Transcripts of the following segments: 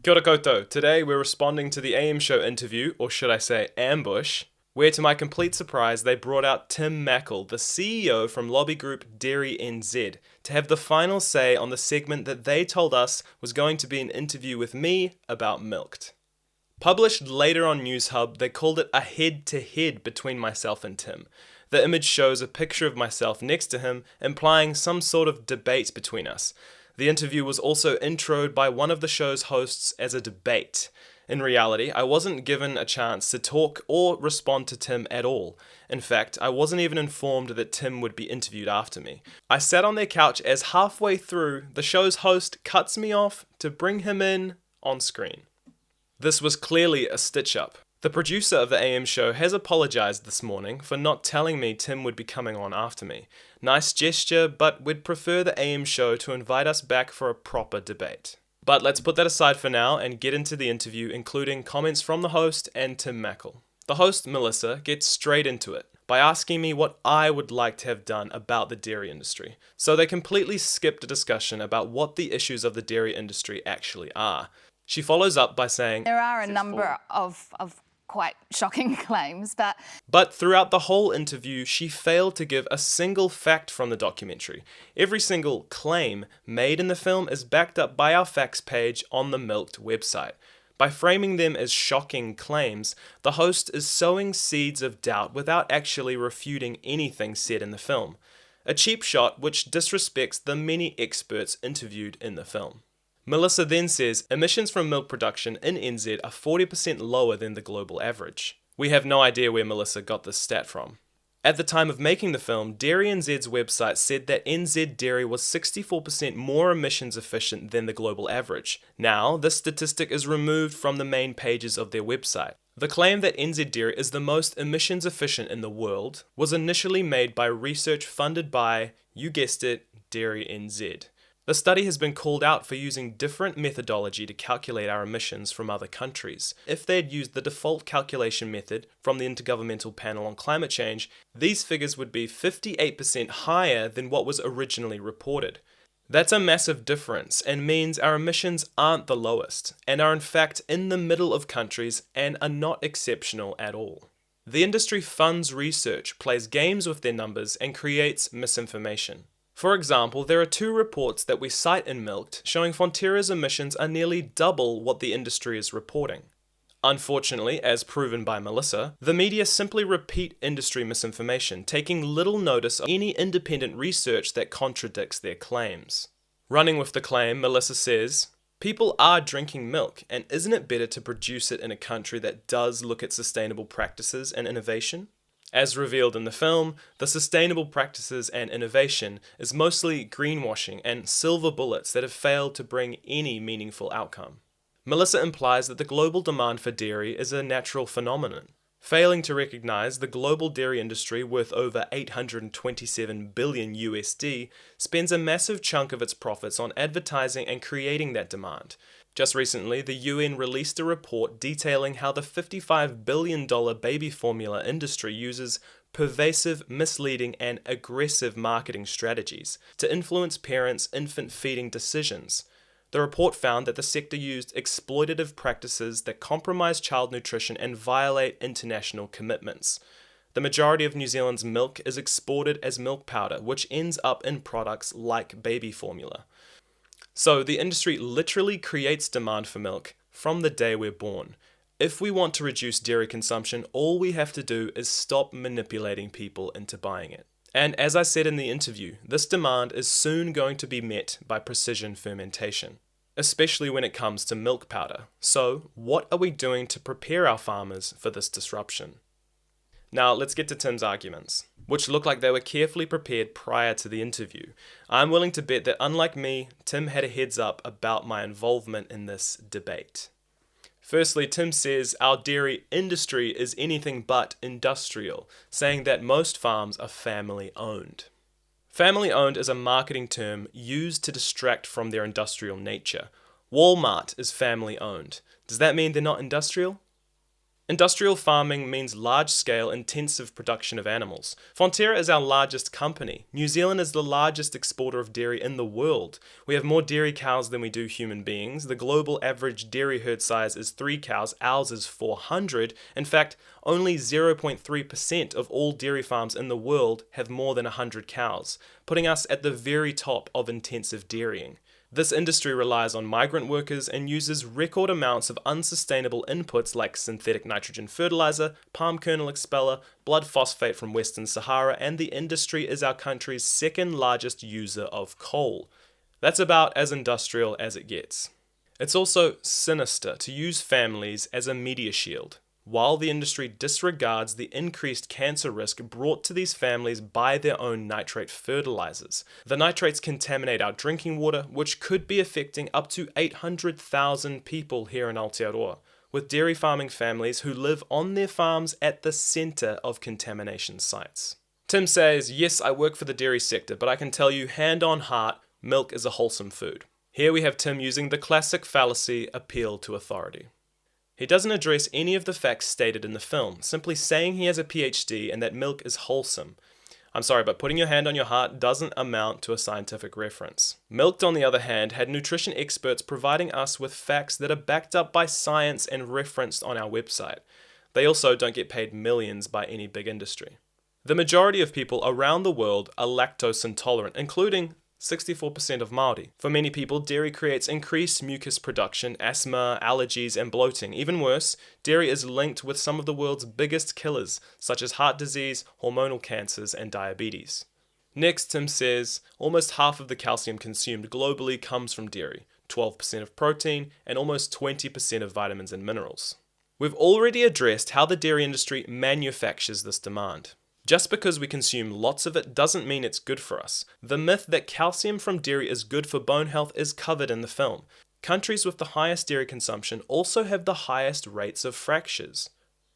Kia ora koutou. Today we're responding to the AM show interview, or should I say ambush, where to my complete surprise they brought out Tim Mackle, the CEO from lobby group DairyNZ, to have the final say on the segment that they told us was going to be an interview with me about milked. Published later on News Hub, they called it a head-to-head between myself and Tim. The image shows a picture of myself next to him, implying some sort of debate between us. The interview was also introed by one of the show's hosts as a debate. In reality, I wasn't given a chance to talk or respond to Tim at all. In fact, I wasn't even informed that Tim would be interviewed after me. I sat on their couch as halfway through, the show's host cuts me off to bring him in on screen. This was clearly a stitch-up. The producer of the AM show has apologised this morning for not telling me Tim would be coming on after me. Nice gesture, but we'd prefer the AM show to invite us back for a proper debate. But let's put that aside for now and get into the interview, including comments from the host and Tim Mackle. The host, Melissa, gets straight into it by asking me what I would like to have done about the dairy industry. So they completely skipped a discussion about what the issues of the dairy industry actually are. She follows up by saying, there are a number of quite shocking claims, But throughout the whole interview, she failed to give a single fact from the documentary. Every single claim made in the film is backed up by our facts page on the Milked website. By framing them as shocking claims, the host is sowing seeds of doubt without actually refuting anything said in the film. A cheap shot which disrespects the many experts interviewed in the film. Melissa then says emissions from milk production in NZ are 40% lower than the global average. We have no idea where Melissa got this stat from. At the time of making the film, DairyNZ's website said that NZ dairy was 64% more emissions efficient than the global average. Now, this statistic is removed from the main pages of their website. The claim that NZ dairy is the most emissions efficient in the world was initially made by research funded by, you guessed it, DairyNZ. The study has been called out for using different methodology to calculate our emissions from other countries. If they had used the default calculation method from the Intergovernmental Panel on Climate Change, these figures would be 58% higher than what was originally reported. That's a massive difference and means our emissions aren't the lowest, and are in fact in the middle of countries and are not exceptional at all. The industry funds research, plays games with their numbers, and creates misinformation. For example, there are two reports that we cite in Milked showing Fonterra's emissions are nearly double what the industry is reporting. Unfortunately, as proven by Melissa, the media simply repeat industry misinformation, taking little notice of any independent research that contradicts their claims. Running with the claim, Melissa says, people are drinking milk, and isn't it better to produce it in a country that does look at sustainable practices and innovation? As revealed in the film, the sustainable practices and innovation is mostly greenwashing and silver bullets that have failed to bring any meaningful outcome. Melissa implies that the global demand for dairy is a natural phenomenon, failing to recognize the global dairy industry worth over $827 billion USD spends a massive chunk of its profits on advertising and creating that demand. Just recently, the UN released a report detailing how the $55 billion baby formula industry uses pervasive, misleading, and aggressive marketing strategies to influence parents' infant feeding decisions. The report found that the sector used exploitative practices that compromise child nutrition and violate international commitments. The majority of New Zealand's milk is exported as milk powder, which ends up in products like baby formula. So the industry literally creates demand for milk from the day we're born. If we want to reduce dairy consumption, all we have to do is stop manipulating people into buying it. And as I said in the interview, this demand is soon going to be met by precision fermentation, especially when it comes to milk powder. So what are we doing to prepare our farmers for this disruption? Now let's get to Tim's arguments, which look like they were carefully prepared prior to the interview. I'm willing to bet that unlike me, Tim had a heads up about my involvement in this debate. Firstly, Tim says our dairy industry is anything but industrial, saying that most farms are family owned. Family owned is a marketing term used to distract from their industrial nature. Walmart is family owned. Does that mean they're not industrial? Industrial farming means large-scale, intensive production of animals. Fonterra is our largest company. New Zealand is the largest exporter of dairy in the world. We have more dairy cows than we do human beings. The global average dairy herd size is 3 cows. Ours is 400. In fact, only 0.3% of all dairy farms in the world have more than 100 cows, putting us at the very top of intensive dairying. This industry relies on migrant workers and uses record amounts of unsustainable inputs like synthetic nitrogen fertilizer, palm kernel expeller, blood phosphate from Western Sahara, and the industry is our country's second largest user of coal. That's about as industrial as it gets. It's also sinister to use families as a media shield, while the industry disregards the increased cancer risk brought to these families by their own nitrate fertilizers. The nitrates contaminate our drinking water, which could be affecting up to 800,000 people here in Aotearoa, with dairy farming families who live on their farms at the center of contamination sites. Tim says, yes, I work for the dairy sector, but I can tell you hand on heart, milk is a wholesome food. Here we have Tim using the classic fallacy appeal to authority. He doesn't address any of the facts stated in the film, simply saying he has a PhD and that milk is wholesome. I'm sorry, but putting your hand on your heart doesn't amount to a scientific reference. Milk, on the other hand, had nutrition experts providing us with facts that are backed up by science and referenced on our website. They also don't get paid millions by any big industry. The majority of people around the world are lactose intolerant, including 64% of Māori. For many people, dairy creates increased mucus production, asthma, allergies, and bloating. Even worse, dairy is linked with some of the world's biggest killers, such as heart disease, hormonal cancers, and diabetes. Next, Tim says, almost half of the calcium consumed globally comes from dairy, 12% of protein, and almost 20% of vitamins and minerals. We've already addressed how the dairy industry manufactures this demand. Just because we consume lots of it doesn't mean it's good for us. The myth that calcium from dairy is good for bone health is covered in the film. Countries with the highest dairy consumption also have the highest rates of fractures.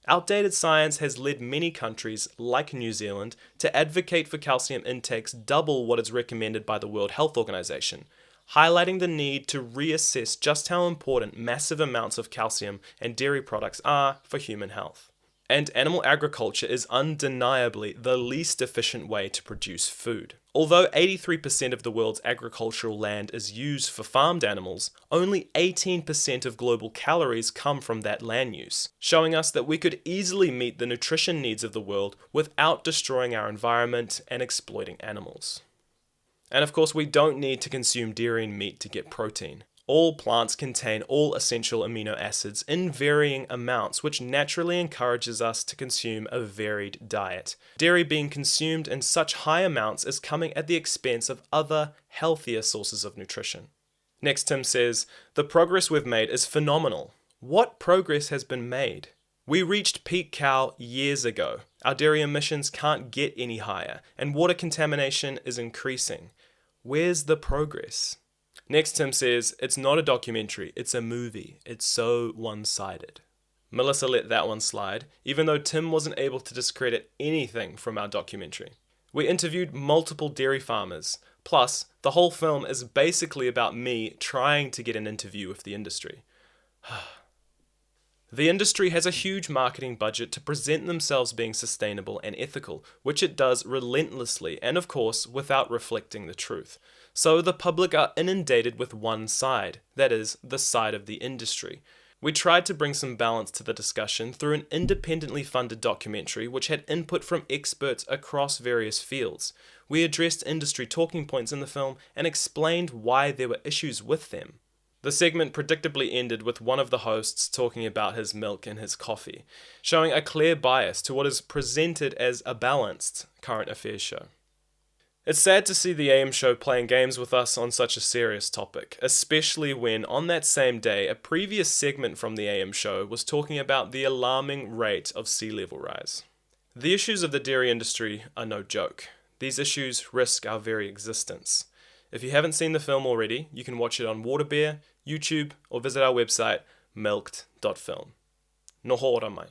Outdated science has led many countries, like New Zealand, to advocate for calcium intakes double what is recommended by the World Health Organization, highlighting the need to reassess just how important massive amounts of calcium and dairy products are for human health. And animal agriculture is undeniably the least efficient way to produce food. Although 83% of the world's agricultural land is used for farmed animals, only 18% of global calories come from that land use, showing us that we could easily meet the nutrition needs of the world without destroying our environment and exploiting animals. And of course, we don't need to consume dairy and meat to get protein. All plants contain all essential amino acids in varying amounts, which naturally encourages us to consume a varied diet. Dairy being consumed in such high amounts is coming at the expense of other, healthier sources of nutrition. Next, Tim says, the progress we've made is phenomenal. What progress has been made? We reached peak cow years ago. Our dairy emissions can't get any higher, and water contamination is increasing. Where's the progress? Next, Tim says, it's not a documentary, it's a movie. It's so one-sided. Melissa let that one slide, even though Tim wasn't able to discredit anything from our documentary. We interviewed multiple dairy farmers, plus the whole film is basically about me trying to get an interview with the industry. The industry has a huge marketing budget to present themselves being sustainable and ethical, which it does relentlessly and of course without reflecting the truth. So the public are inundated with one side, that is, the side of the industry. We tried to bring some balance to the discussion through an independently funded documentary which had input from experts across various fields. We addressed industry talking points in the film and explained why there were issues with them. The segment predictably ended with one of the hosts talking about his milk and his coffee, showing a clear bias to what is presented as a balanced current affairs show. It's sad to see the AM show playing games with us on such a serious topic, especially when on that same day a previous segment from the AM show was talking about the alarming rate of sea level rise. The issues of the dairy industry are no joke. These issues risk our very existence. If you haven't seen the film already, you can watch it on Waterbear, YouTube, or visit our website, milked.film. Noho ora mai.